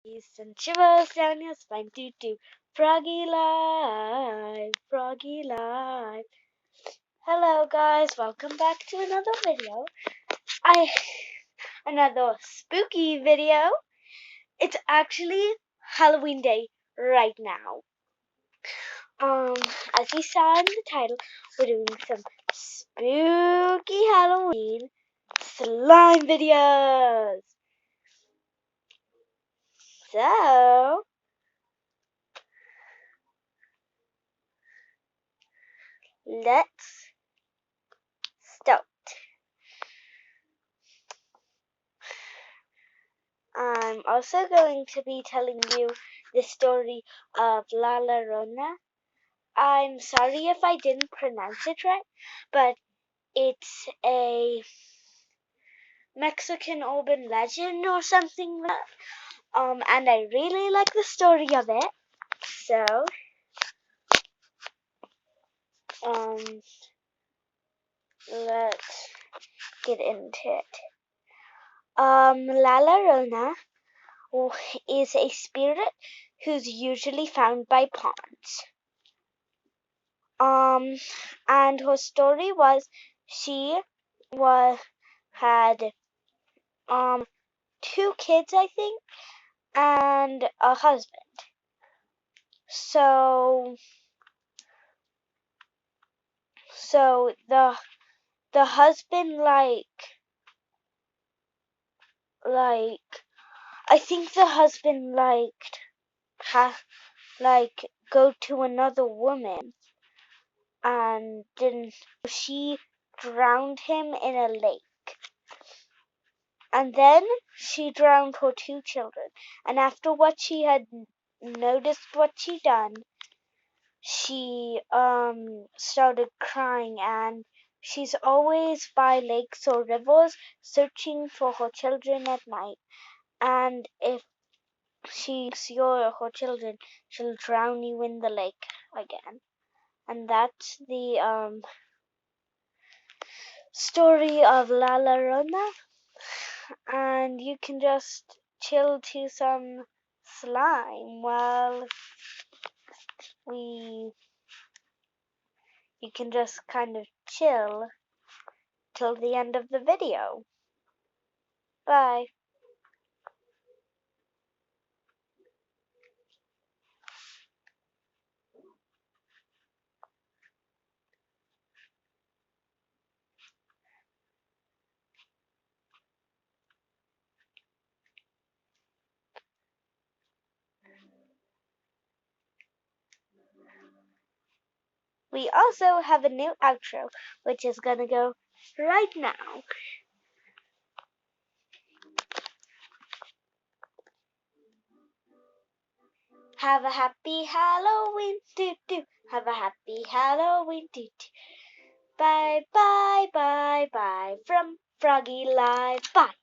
And shivers down your spine. Doo doo. Froggy life, froggy life. Hello guys, welcome back to another video. Another spooky video. It's actually Halloween day right now. As you saw in the title, we're doing some spooky Halloween slime videos. So let's start. I'm also going to be telling you the story of La Llorona. I'm sorry if I didn't pronounce it right, but it's a Mexican urban legend or something like that. And I really like the story of it. So, let's get into it. La Llorona is a spirit who's usually found by ponds. And her story was she had two kids, I think, and a husband. So the husband I think the husband go to another woman, and then she drowned him in a lake. And then she drowned her two children. And after what she had noticed what she done, she started crying, and she's always by lakes or rivers searching for her children at night. And if she sees her children, she'll drown you in the lake again. And that's the story of La Llorona. And you can just chill to some slime while you can just kind of chill till the end of the video. Bye. We also have a new outro, which is gonna go right now. Have a happy Halloween, doo doo. Have a happy Halloween, doo doo. Bye, bye, bye, bye. From Froggy Live, bye.